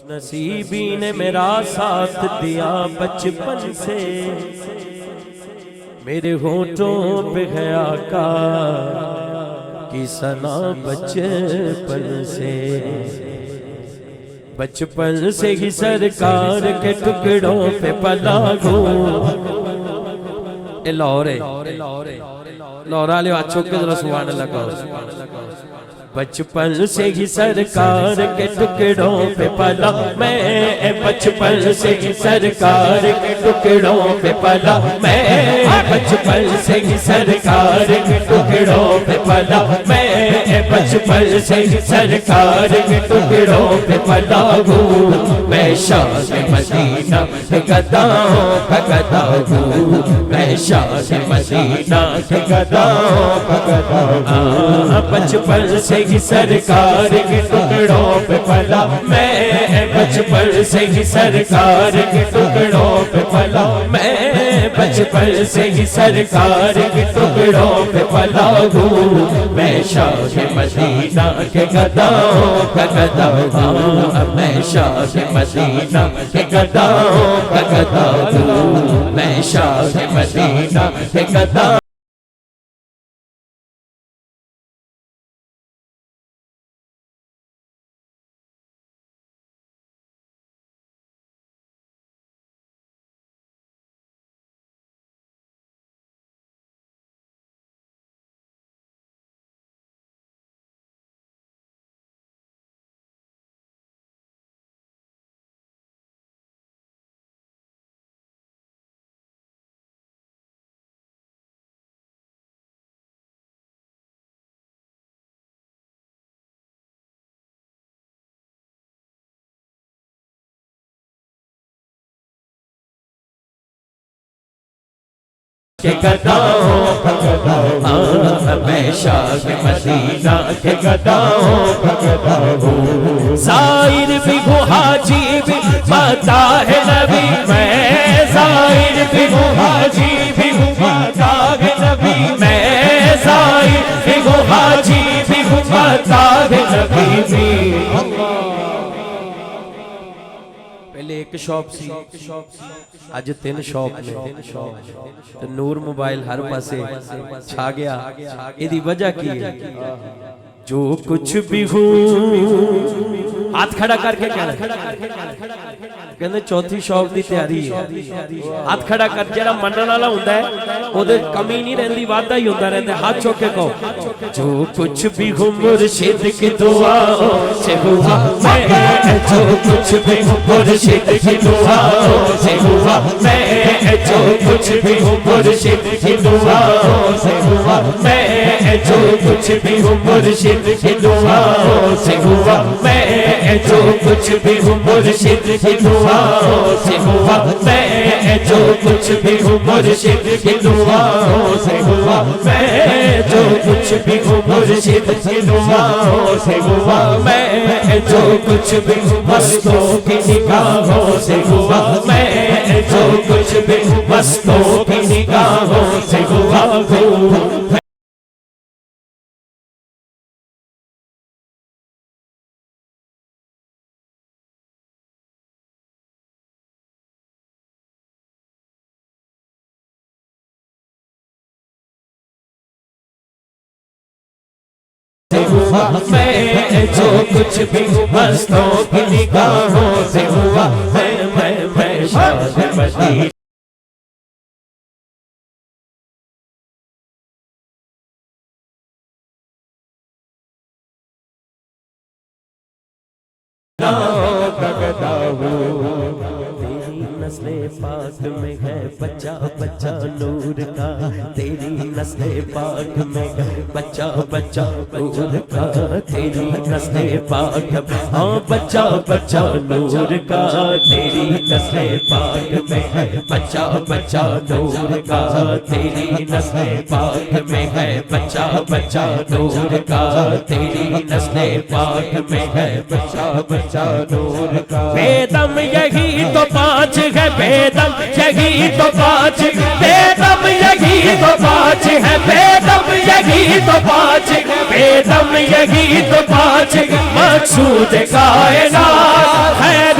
खुशनसीबी ने मेरा साथ दिया बचपन से, मेरे होठों पे है आका की सना बचपन से। बचपन से ही सरकार के टुकड़ों पे पला हूँ। लाहौरे लाहौरा ले अच्छों के जरा सुभान अल्लाह का। बचपन से ही सरकार के टुकड़ों पे पला मैं, बचपन से ही सरकार के टुकड़ों पे पला मैं, बचपन से ही सरकार के टुकड़ों पे पला मैं, बचपन से ही सरकार के टुकड़ों पे पला हूँ। मैं शाह मदीना गदाओं का गदा हूँ, मैं शाह मदीना गदाओं का गदा हूँ। बचपन से ही सरकार के टुकड़ों पे पला मैं, बचपन से ही सरकार के टुकड़ों पे पला मैं, बचपन से ही सरकार के टुकड़ों पे पला हूँ। मैं शाह मदीना के गदाओं का गदा हूँ, मैं शाह मदीना के गदाओं का गदा हूँ, मैं शाह मदीना के गदा। के गदाओं का गदा हूँ, मैं शाह मदीना के गदाओं का गदा हूँ। ज़ाहिर भी हूँ हाजी भी माता है नबी, मैं ज़ाहिर भी हूँ हाजी भी हूँ माता है नबी, मैं ज़ाहिर भी हूँ हाजी भी हूँ माता है नबी भी। पहले एक शॉप सी, अज 3 शॉप ने, नूर मोबाइल हर पासे छा गया। इदी वजह की है, जो कुछ भी हूँ हाथ खड़ा करके कहते चौथी शॉप की तैयारी है। हाथ खड़ा कर, जरा मनन वाला होता है ओदे कमी नहीं रहती, वादा ही होता रहता है। हाथ चौक के कहो, जो कुछ भी हूँ मुर्शिद की दुआओं से हुआ मैं, जो कुछ भी हूँ मुर्शिद की दुआओं से हुआ मैं, जो कुछ भी हूँ मुर्शिद की दुआओं से हुआ मैं, जो कुछ भी हूँ मुर्शिद की दुआओं से हुआ मैं, जो कुछ भी हूँ मुर्शिद की दुआओं से हुआ मैं, जो कुछ भी हूँ मुर्शिद की दुआओं से हुआ मैं, जो कुछ भी हूँ मुर्शिद की दुआओं से हुआ मैं, जो कुछ भी हूँ मस्तों की निगाहों से हुआ मैं, जो कुछ भी हूँ मस्तों की निगाहों से हुआ हूँ। मैं जो कुछ भी हूँ मस्तों की निगाहों से हुआ मैं शाह मदीना। नस्ले पाक में है बच्चा बच्चा नूर का, तेरी नस्ले पाक में है बच्चा बच्चा नूर का, तेरी नस्ले पाक में हाँ बच्चा बच्चा नूर का, तेरी नस्ले पाक में है बच्चा बच्चा नूर का, तेरी नस्ले पाक में है बच्चा बच्चा नूर का, तेरी नस्ले पाक में है बच्चा बच्चा नूर का। बेदम यही तो 5 है, बेदम यही तो 5, बेदम यही तो 5 है, बेदम यही तो 5, बेदम यही तो 5 मकसूद कायनात है।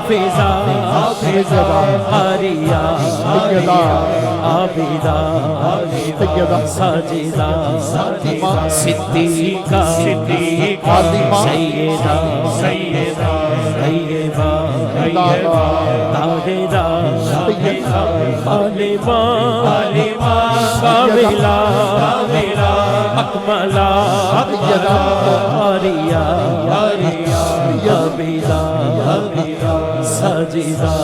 हाफिजा आरिया आबिदा साजिदा सिद्दीका सैयदा तैयबा ताहिरा आलिमा कामिला अकमला आरिया आबिदा साजिदा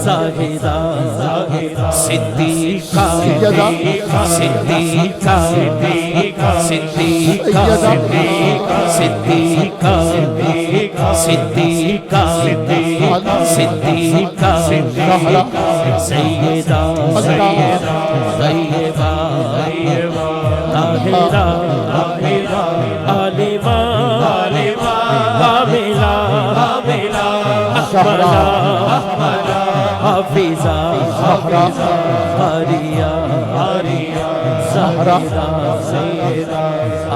साहिदा सिद्दीका सिद्दीका सिद्दीका सिद्दीका सिद्दीका सिद्दीका सिद्दीका सैयदा तैयबा ताहिरा आलिमा कामिला अकमला हाफिजा आरिया ज़हरा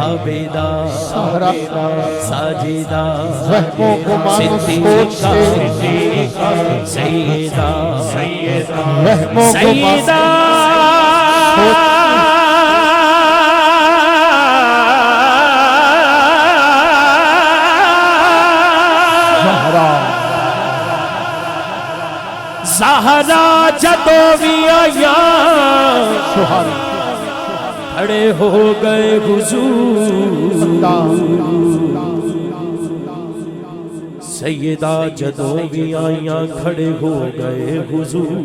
आबिदा साजिदा सिद्दीका सैयदा सैयदा ज़हरा जदों भी आया खड़े हो गए हुजूर सैयदा जदों भी आया खड़े हो गए हुजूर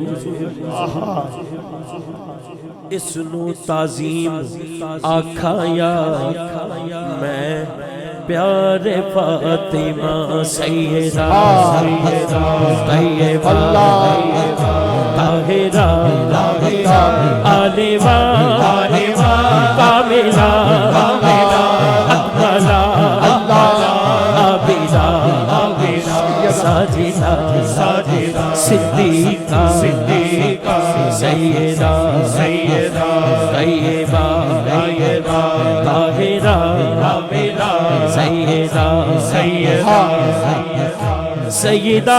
इसनू ताज़ीम आखाया मैं प्यारे फातिमा सैयदा तैयबा ताहिरा आलिमा कामिला अकमला आबिदा साजिदा सिद्दीका सैयदा तैयबा ताहिरा सैयदा